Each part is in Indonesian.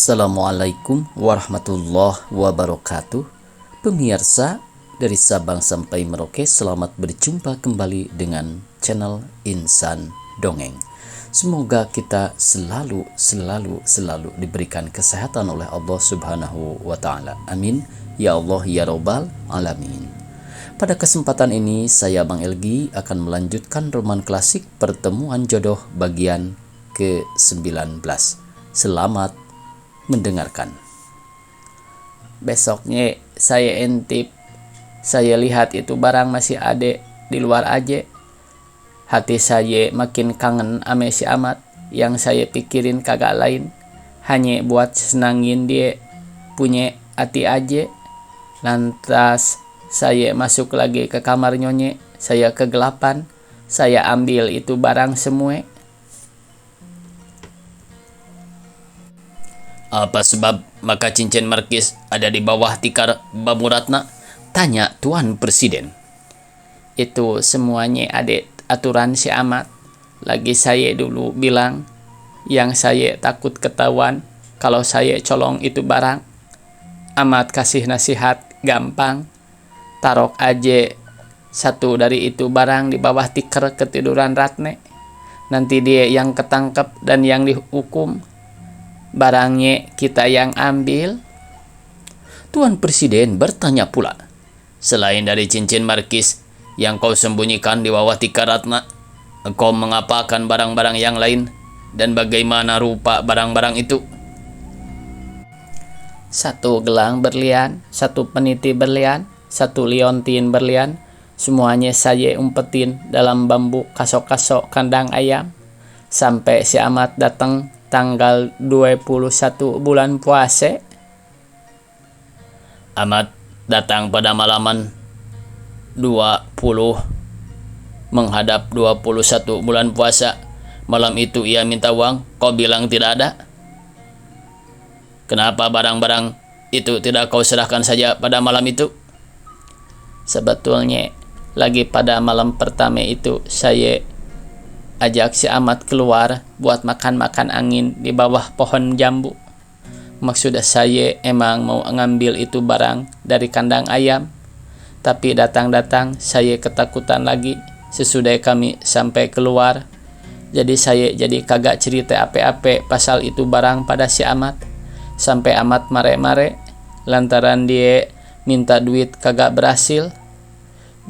Assalamualaikum warahmatullahi wabarakatuh. Pemirsa dari Sabang sampai Merauke, selamat berjumpa kembali dengan channel Insan Dongeng. Semoga kita selalu diberikan kesehatan oleh Allah Subhanahu wa taala. Amin ya Allah ya rabbal alamin. Pada kesempatan ini saya Bang Elgi akan melanjutkan roman klasik Pertemuan Jodoh bagian ke-19. Selamat mendengarkan. Besoknya saya intip, saya lihat itu barang masih ada di luar aja. Hati saya makin kangen ame si Amat. Yang saya pikirin kagak lain, hanya buat senangin dia punya hati aja. Lantas saya masuk lagi ke kamar nyonya, saya kegelapan, saya ambil itu barang semua. Apa sebab maka cincin markis ada di bawah tikar Bamuratna? Tanya Tuan Presiden. Itu semuanya ada aturan si Amat. Lagi saya dulu bilang, yang saya takut ketahuan kalau saya colong itu barang. Amat kasih nasihat gampang. Taruh aja satu dari itu barang di bawah tikar ketiduran Ratne. Nanti dia yang ketangkep dan yang dihukum. Barangnya kita yang ambil. Tuan Presiden bertanya pula, selain dari cincin markis yang kau sembunyikan di bawah tikar Ratna, kau mengapakan barang-barang yang lain dan bagaimana rupa barang-barang itu? Satu gelang berlian, satu peniti berlian, satu liontin berlian. Semuanya saya umpetin dalam bambu kasok-kasok kandang ayam. Sampai si Amat datang tanggal 21 bulan puasa. Amat datang pada malaman 20 menghadap 21 bulan puasa. Malam itu ia minta uang, kau bilang tidak ada. Kenapa barang-barang itu tidak kau serahkan saja pada malam itu? Sebetulnya lagi pada malam pertama itu saya ajak si Amat keluar buat makan-makan angin di bawah pohon jambu. Maksud saya emang mau ngambil itu barang dari kandang ayam. Tapi datang-datang saya ketakutan lagi sesudah kami sampai keluar. Jadi saya jadi kagak cerita apa-apa pasal itu barang pada si Amat. Sampai Amat mare-mare lantaran dia minta duit kagak berhasil.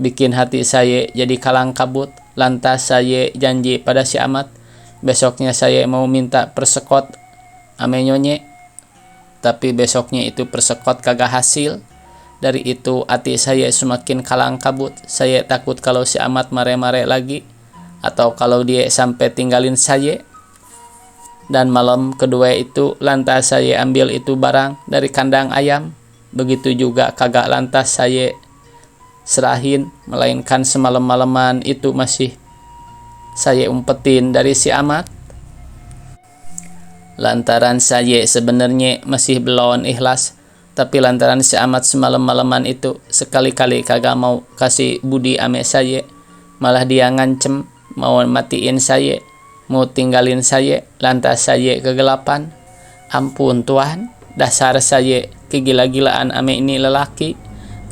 Bikin hati saya jadi kalang kabut. Lantas saya janji pada si Amat, besoknya saya mau minta persekot ame nyonye. Tapi besoknya itu persekot kagak hasil. Dari itu hati saya semakin kalang kabut. Saya takut kalau si Amat mare-mare lagi, atau kalau dia sampai tinggalin saya. Dan malam kedua itu lantas saya ambil itu barang dari kandang ayam. Begitu juga kagak lantas saya serahin, melainkan semalam-malaman itu masih saya umpetin dari si Amat. Lantaran saya sebenarnya masih belum ikhlas, tapi lantaran si Amat semalam-malaman itu sekali-kali kagak mau kasih budi ame saya, malah dia ngancem mau matiin saya, mau tinggalin saya. Lantas saya kegelapan. Ampun Tuhan, dasar saya kegila-gilaan ame ini lelaki,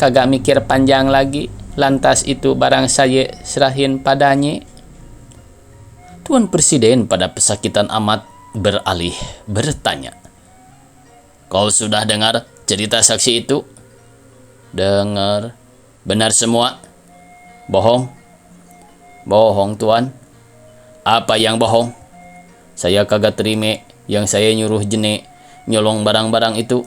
kagak mikir panjang lagi. Lantas itu barang saya serahin padanya. Tuan Presiden pada pesakitan Amat beralih bertanya, kau sudah dengar cerita saksi itu? Dengar. Benar semua? Bohong? Bohong Tuan. Apa yang bohong? Saya kagak terima yang saya nyuruh jene nyolong barang-barang itu.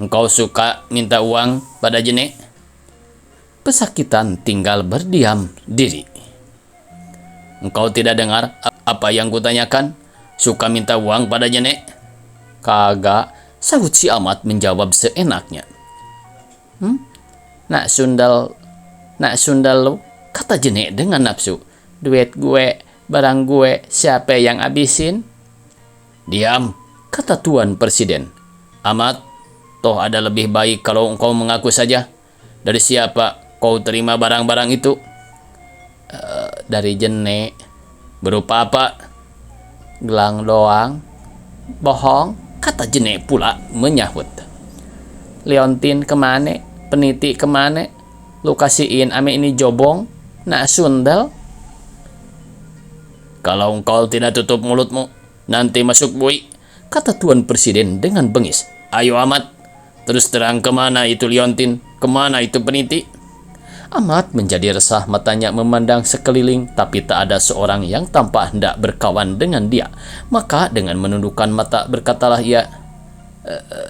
Engkau suka minta uang pada jene? Pesakitan tinggal berdiam diri. Engkau tidak dengar apa yang kutanyakan? Suka minta uang pada jene? Kagak, sahut si Amat menjawab seenaknya. Nak sundal lu, kata jene dengan nafsu. Duit gue, barang gue, siapa yang abisin? Diam, kata Tuan Presiden. Amat, toh ada lebih baik kalau engkau mengaku saja. Dari siapa kau terima barang-barang itu? Dari jene. Berupa apa? Gelang doang. Bohong, kata Jene pula menyahut. Leontin kemana? Peniti kemana? Lu kasihin ame ini jobong? Nak sundel? Kalau engkau tidak tutup mulutmu, nanti masuk bui, kata Tuan Presiden dengan bengis. Ayo Ahmad, terus terang kemana itu Leontin, kemana itu Peniti? Ahmad menjadi resah, matanya memandang sekeliling, tapi tak ada seorang yang tampak hendak berkawan dengan dia. Maka dengan menundukkan mata berkatalah ia,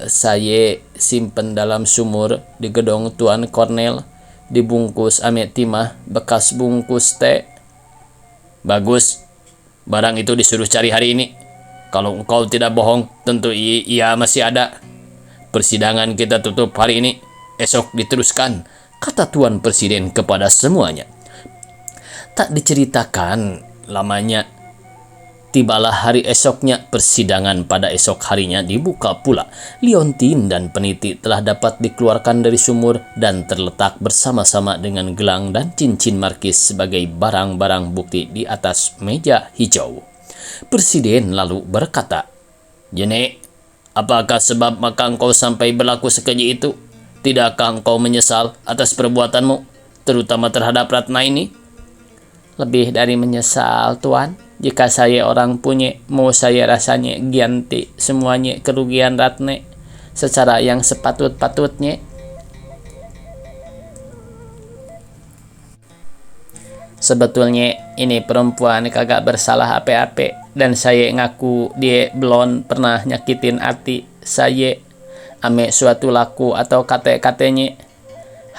saya simpen dalam sumur di gedung Tuan Cornel, dibungkus ame timah bekas bungkus teh. Bagus, barang itu disuruh cari hari ini. Kalau engkau tidak bohong, tentu ia masih ada. Persidangan kita tutup hari ini, esok diteruskan, kata Tuan Presiden kepada semuanya. Tak diceritakan lamanya, tibalah hari esoknya. Persidangan pada esok harinya dibuka pula. Leontin dan Peniti telah dapat dikeluarkan dari sumur dan terletak bersama-sama dengan gelang dan cincin markis sebagai barang-barang bukti di atas meja hijau. Presiden lalu berkata, Jene, apakah sebab maka engkau sampai berlaku sekeji itu? Tidakkah engkau menyesal atas perbuatanmu, terutama terhadap Ratna ini? Lebih dari menyesal, Tuan. Jika saya orang punya, mau saya rasanya ganti semuanya kerugian Ratna secara yang sepatut-patutnya. Sebetulnya ini perempuan kagak bersalah apa-apa, dan saya ngaku dia belum pernah nyakitin hati saya ame suatu laku atau kate-katenya.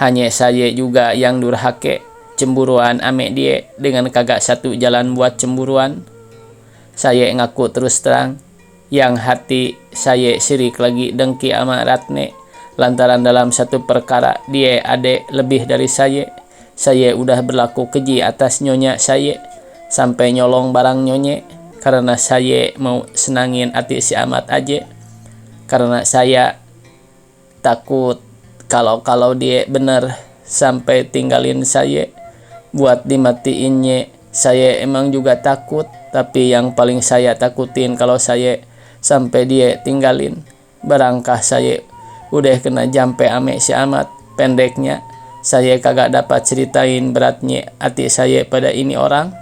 Hanya saya juga yang durhaka, cemburuan ame dia dengan kagak satu jalan buat cemburuan. Saya ngaku terus terang, yang hati saya sirik lagi dengki ama Ratna lantaran dalam satu perkara dia ada lebih dari saya. Saya udah berlaku keji atas nyonya saya, sampai nyolong barang nyonya karena saya mau senangin hati si Ahmad aja. Karena saya takut kalau dia bener sampai tinggalin saya buat dimatiinnya. Saya emang juga takut, tapi yang paling saya takutin kalau saya sampai dia tinggalin. Barangkah saya udah kena jampe ame si Ahmad. Pendeknya, saya kagak dapat ceritain beratnya hati saya pada ini orang.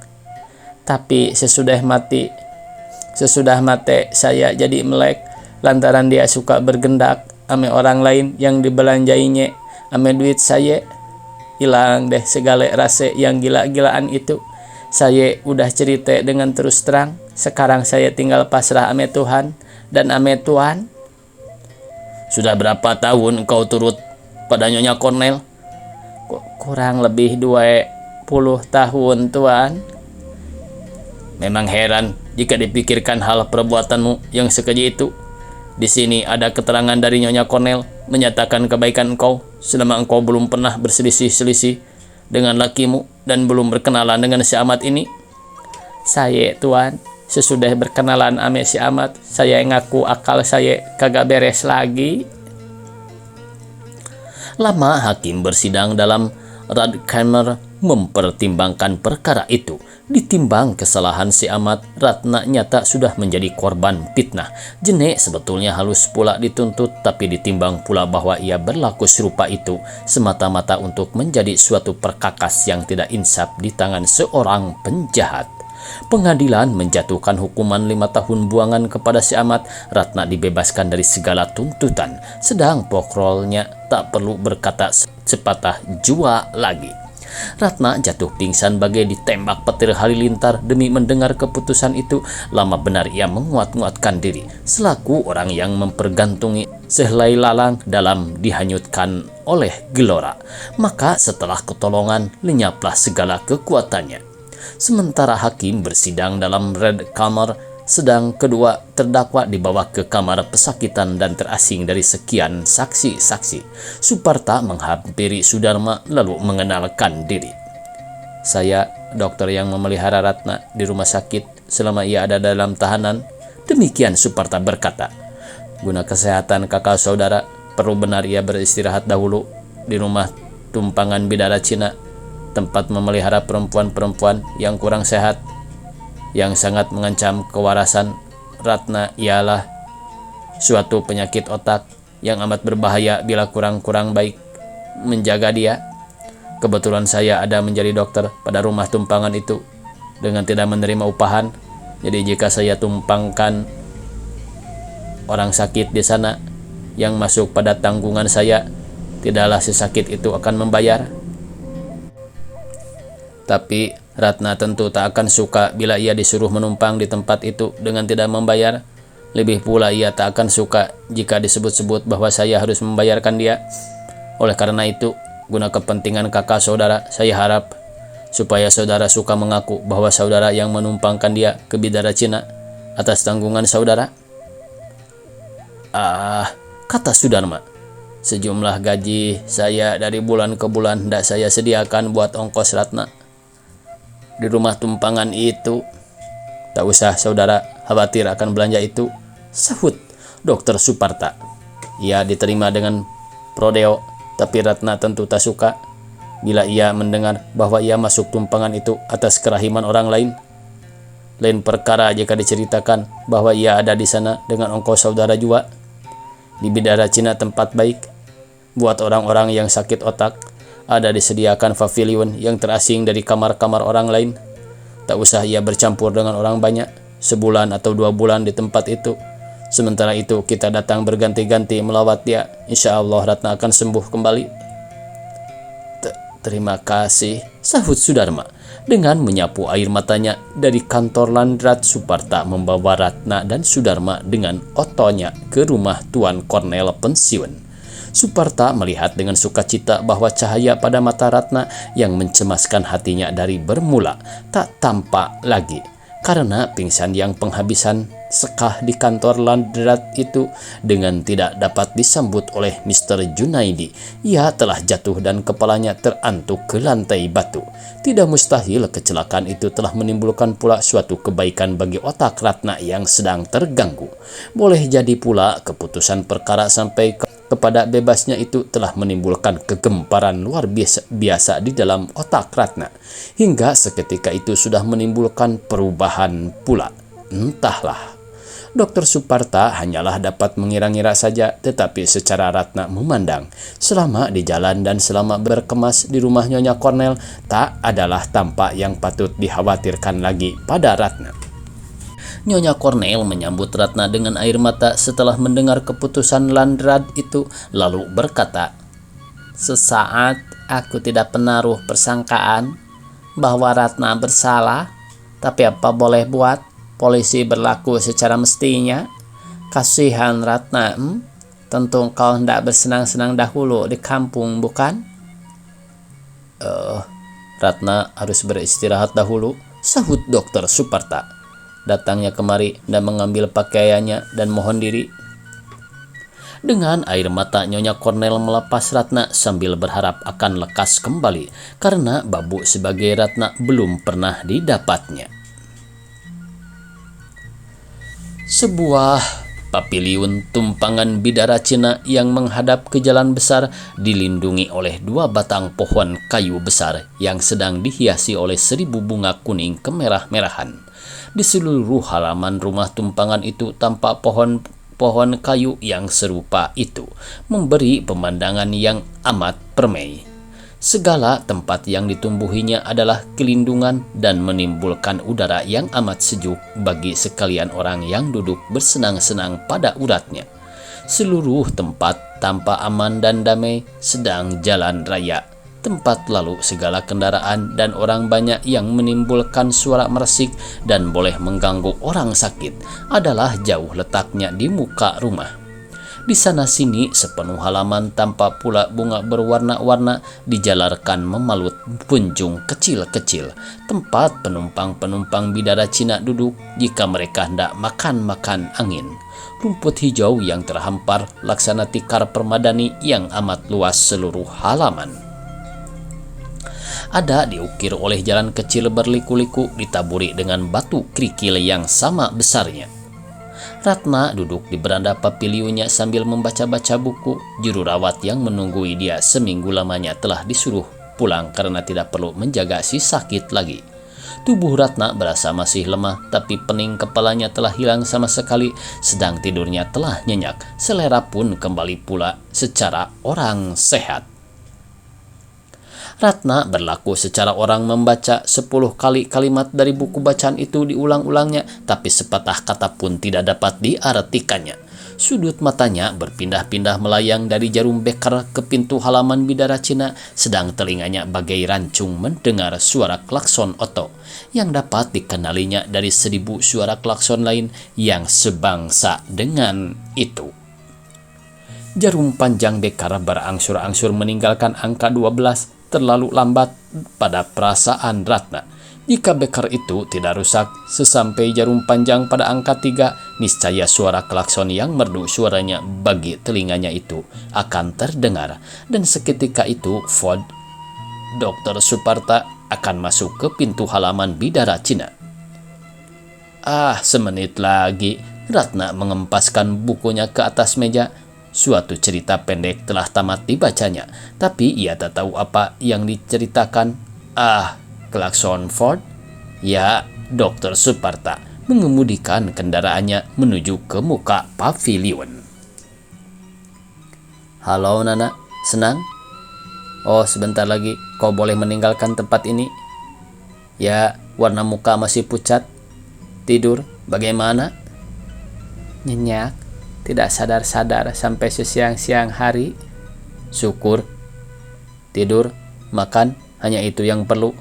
Tapi sesudah mati saya jadi melek lantaran dia suka bergendak ame orang lain yang dibelanjainya ame duit saya. Hilang deh segala rasa yang gila-gilaan itu. Saya udah cerita dengan terus terang. Sekarang saya tinggal pasrah ame Tuhan dan ame Tuhan. Sudah berapa tahun engkau turut pada Nyonya Cornel? Kurang lebih 20 tahun, Tuan. Memang heran jika dipikirkan hal perbuatanmu yang sekeji itu. Di sini ada keterangan dari Nyonya Cornel menyatakan kebaikan engkau selama engkau belum pernah berselisih-selisih dengan lakimu dan belum berkenalan dengan si Ahmad ini. Saya, Tuan, sesudah berkenalan ame si Ahmad, saya ngaku akal saya kagak beres lagi. Lama hakim bersidang dalam Radkammer mempertimbangkan perkara itu. Ditimbang kesalahan si Ahmad, Ratna nyata sudah menjadi korban fitnah. Jene sebetulnya halus pula dituntut, tapi ditimbang pula bahwa ia berlaku serupa itu semata-mata untuk menjadi suatu perkakas yang tidak insaf di tangan seorang penjahat. Pengadilan menjatuhkan hukuman 5 tahun buangan kepada si Ahmad. Ratna dibebaskan dari segala tuntutan, sedang pokrolnya tak perlu berkata sepatah jua lagi. Ratna jatuh pingsan bagai ditembak petir halilintar. Demi mendengar keputusan itu, lama benar ia menguat-nguatkan diri selaku orang yang mempergantungi sehelai lalang dalam dihanyutkan oleh gelora. Maka setelah ketolongan, lenyaplah segala kekuatannya. Sementara hakim bersidang dalam Red Kamar, sedang kedua terdakwa dibawa ke kamar pesakitan dan terasing dari sekian saksi-saksi. Suparta menghampiri Sudarma lalu mengenalkan diri. Saya dokter yang memelihara Ratna di rumah sakit selama ia ada dalam tahanan. Demikian Suparta berkata. Guna kesehatan kakak saudara, perlu benar ia beristirahat dahulu di rumah tumpangan bidara Cina, tempat memelihara perempuan-perempuan yang kurang sehat, yang sangat mengancam kewarasan Ratna ialah suatu penyakit otak yang amat berbahaya bila kurang-kurang baik menjaga dia. Kebetulan saya ada menjadi dokter pada rumah tumpangan itu dengan tidak menerima upahan. Jadi jika saya tumpangkan orang sakit di sana yang masuk pada tanggungan saya, tidaklah si sakit itu akan membayar. Tapi Ratna tentu tak akan suka bila ia disuruh menumpang di tempat itu dengan tidak membayar. Lebih pula ia tak akan suka jika disebut-sebut bahwa saya harus membayarkan dia. Oleh karena itu, guna kepentingan kakak saudara, saya harap supaya saudara suka mengaku bahwa saudara yang menumpangkan dia ke Bidara Cina atas tanggungan saudara. Kata Sudarma, sejumlah gaji saya dari bulan ke bulan hendak saya sediakan buat ongkos Ratna di rumah tumpangan itu. Tak usah saudara khawatir akan belanja itu, sahut Dokter Suparta. Ia diterima dengan prodeo, tapi Ratna tentu tak suka bila ia mendengar bahwa ia masuk tumpangan itu atas kerahiman orang lain. Lain perkara jika diceritakan bahwa ia ada di sana dengan ongkos saudara jua. Di Bidara Cina tempat baik buat orang-orang yang sakit otak, ada disediakan pavilion yang terasing dari kamar-kamar orang lain. Tak usah ia bercampur dengan orang banyak, sebulan atau 2 bulan di tempat itu. Sementara itu kita datang berganti-ganti melawat dia. Insya Allah Ratna akan sembuh kembali. Terima kasih, sahut Sudarma dengan menyapu air matanya. Dari kantor Landrat, Suparta membawa Ratna dan Sudarma dengan otonya ke rumah Tuan Kornel pensiun. Suparta melihat dengan sukacita bahwa cahaya pada mata Ratna yang mencemaskan hatinya dari bermula tak tampak lagi karena pingsan yang penghabisan sekah di kantor Landrat itu dengan tidak dapat disambut oleh Mr. Junaidi. Ia telah jatuh dan kepalanya terantuk ke lantai batu. Tidak mustahil kecelakaan itu telah menimbulkan pula suatu kebaikan bagi otak Ratna yang sedang terganggu. Boleh jadi pula keputusan perkara sampai kepada bebasnya itu telah menimbulkan kegemparan luar biasa di dalam otak Ratna. Hingga seketika itu sudah menimbulkan perubahan pula. Entahlah. Dokter Suparta hanyalah dapat mengira-ngira saja, tetapi secara Ratna memandang selama di jalan dan selama berkemas di rumah Nyonya Kornel tak adalah tampak yang patut dikhawatirkan lagi pada Ratna. Nyonya Kornel menyambut Ratna dengan air mata setelah mendengar keputusan Landrat itu, lalu berkata, "Sesaat aku tidak menaruh persangkaan bahwa Ratna bersalah, tapi apa boleh buat, polisi berlaku secara mestinya. Kasihan Ratna, tentu kau hendak bersenang-senang dahulu di kampung, bukan?" Ratna harus beristirahat dahulu, sahut Dokter Suparta. Datangnya kemari dan mengambil pakaiannya dan mohon diri. Dengan air mata Nyonya Kornel melepas Ratna sambil berharap akan lekas kembali karena babu sebagai Ratna belum pernah didapatnya. Sebuah paviliun tumpangan Bidara Cina yang menghadap ke jalan besar dilindungi oleh 2 batang pohon kayu besar yang sedang dihiasi oleh 1000 bunga kuning kemerah-merahan. Di seluruh halaman rumah tumpangan itu tampak pohon kayu yang serupa itu, memberi pemandangan yang amat permai. Segala tempat yang ditumbuhinya adalah kelindungan dan menimbulkan udara yang amat sejuk bagi sekalian orang yang duduk bersenang-senang pada uratnya. Seluruh tempat tampak aman dan damai, sedang jalan raya, tempat lalu segala kendaraan dan orang banyak yang menimbulkan suara meresik dan boleh mengganggu orang sakit adalah jauh letaknya di muka rumah. Di sana-sini sepenuh halaman tampak pula bunga berwarna-warna dijalarkan memalut punjung kecil-kecil, tempat penumpang-penumpang Bidara Cina duduk jika mereka hendak makan-makan angin. Rumput hijau yang terhampar laksana tikar permadani yang amat luas seluruh halaman. Ada diukir oleh jalan kecil berliku-liku ditaburi dengan batu kerikil yang sama besarnya. Ratna duduk di beranda pavilionnya sambil membaca-baca buku. Juru rawat yang menunggui dia seminggu lamanya telah disuruh pulang karena tidak perlu menjaga si sakit lagi. Tubuh Ratna berasa masih lemah, tapi pening kepalanya telah hilang sama sekali, sedang tidurnya telah nyenyak. Selera pun kembali pula secara orang sehat. Ratna berlaku secara orang membaca 10 kali kalimat dari buku bacaan itu diulang-ulangnya, tapi sepatah kata pun tidak dapat diartikannya. Sudut matanya berpindah-pindah melayang dari jarum bekar ke pintu halaman Bidara Cina, sedang telinganya bagai rancung mendengar suara klakson oto, yang dapat dikenalinya dari 1000 suara klakson lain yang sebangsa dengan itu. Jarum panjang bekar berangsur-angsur meninggalkan angka 12, terlalu lambat pada perasaan Ratna. Jika bekar itu tidak rusak, sesampai jarum panjang pada angka 3, niscaya suara klakson yang merdu suaranya bagi telinganya itu akan terdengar. Dan seketika itu, Ford, Dr. Suparta akan masuk ke pintu halaman Bidara Cina. Semenit lagi, Ratna mengempaskan bukunya ke atas meja. Suatu cerita pendek telah tamat dibacanya, tapi ia tak tahu apa yang diceritakan. Klakson Ford? Ya, Dr. Suparta mengemudikan kendaraannya menuju ke muka pavilion. Halo Nana, senang? Oh, sebentar lagi kau boleh meninggalkan tempat ini. Ya, warna muka masih pucat. Tidur, bagaimana? Nyenyak. Tidak sadar-sadar sampai sesiang-siang hari. Syukur. Tidur, makan, hanya itu yang perlu.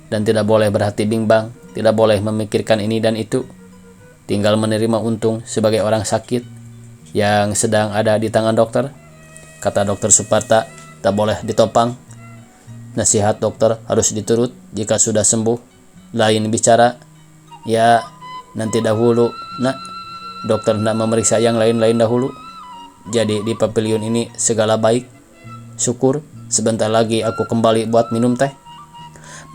Dan tidak boleh berhati bimbang, tidak boleh memikirkan ini dan itu. Tinggal menerima untung sebagai orang sakit yang sedang ada di tangan dokter. Kata Dr. Suparta, tak boleh ditopang. Nasihat dokter harus diturut jika sudah sembuh. Lain bicara, ya nanti dahulu, nak. Dokter hendak memeriksa yang lain-lain dahulu. Jadi di pavilion ini segala baik. Syukur, sebentar lagi aku kembali buat minum teh.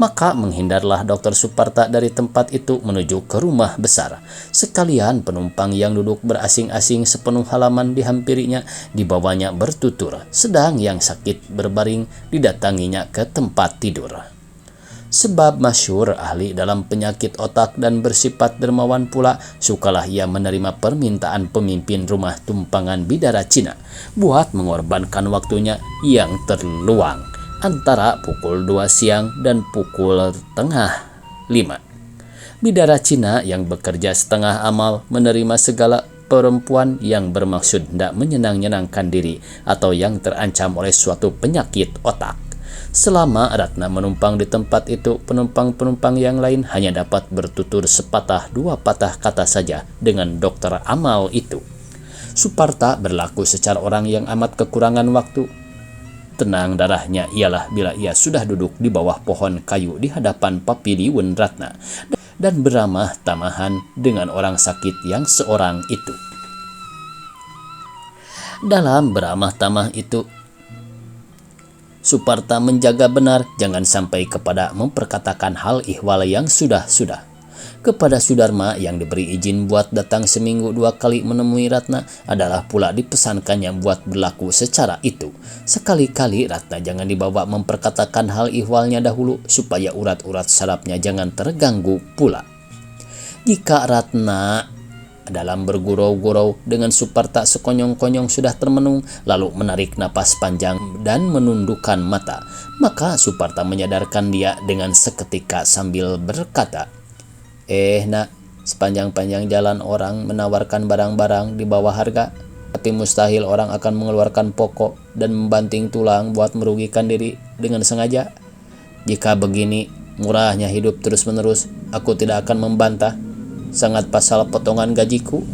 Maka menghindarlah Dr. Suparta dari tempat itu menuju ke rumah besar. Sekalian penumpang yang duduk berasing-asing sepenuh halaman dihampirinya, dibawanya bertutur. Sedang yang sakit berbaring didatanginya ke tempat tidur. Sebab masyhur ahli dalam penyakit otak dan bersifat dermawan pula, sukalah ia menerima permintaan pemimpin rumah tumpangan Bidara Cina buat mengorbankan waktunya yang terluang antara pukul 2 siang dan pukul tengah 5. Bidara Cina yang bekerja setengah amal menerima segala perempuan yang bermaksud hendak menyenang-nyenangkan diri atau yang terancam oleh suatu penyakit otak. Selama Ratna menumpang di tempat itu, penumpang-penumpang yang lain hanya dapat bertutur sepatah dua patah kata saja dengan dokter amal itu. Suparta berlaku secara orang yang amat kekurangan waktu. Tenang darahnya ialah bila ia sudah duduk di bawah pohon kayu di hadapan pavilion Ratna dan beramah tamahan dengan orang sakit yang seorang itu. Dalam beramah tamah itu, Suparta menjaga benar jangan sampai kepada memperkatakan hal ihwal yang sudah-sudah. Kepada Sudarma yang diberi izin buat datang seminggu 2 kali menemui Ratna adalah pula dipesankannya buat berlaku secara itu. Sekali-kali Ratna jangan dibawa memperkatakan hal ihwalnya dahulu supaya urat-urat sarafnya jangan terganggu pula. Jika Ratna dalam bergurau-gurau dengan Suparta sekonyong-konyong sudah termenung, lalu menarik napas panjang dan menundukkan mata, maka Suparta menyadarkan dia dengan seketika sambil berkata, nak, sepanjang-panjang jalan orang menawarkan barang-barang di bawah harga, tapi mustahil orang akan mengeluarkan pokok dan membanting tulang buat merugikan diri dengan sengaja. Jika begini murahnya hidup terus-menerus, aku tidak akan membantah. Sangat pasal potongan gajiku.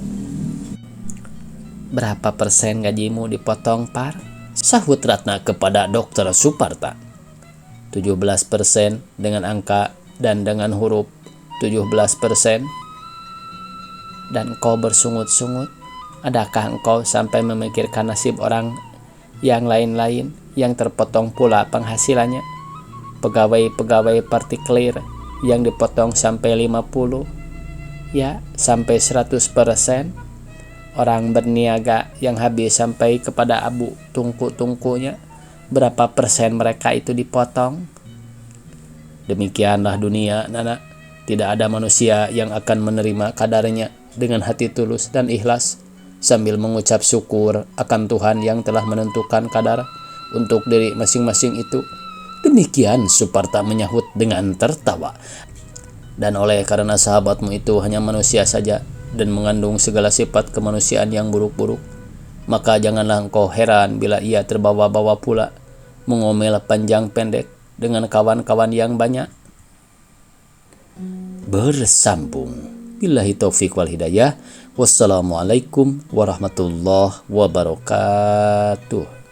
Berapa persen gajimu dipotong, Par? Sahut Ratna kepada Dokter Suparta. 17% dengan angka dan dengan huruf 17%. Dan kau bersungut-sungut. Adakah engkau sampai memikirkan nasib orang yang lain-lain yang terpotong pula penghasilannya? Pegawai-pegawai partikelir yang dipotong sampai 50%. Ya, sampai 100%. Orang berniaga yang habis sampai kepada abu tungku-tungkunya, berapa persen mereka itu dipotong? Demikianlah dunia, Nana. Tidak ada manusia yang akan menerima kadarnya dengan hati tulus dan ikhlas sambil mengucap syukur akan Tuhan yang telah menentukan kadar untuk diri masing-masing itu. Demikian Suparta menyahut dengan tertawa. Dan oleh karena sahabatmu itu hanya manusia saja dan mengandung segala sifat kemanusiaan yang buruk-buruk, maka janganlah engkau heran bila ia terbawa-bawa pula mengomel panjang pendek dengan kawan-kawan yang banyak. Bersambung. Billahi taufiq wal hidayah. Wassalamualaikum warahmatullahi wabarakatuh.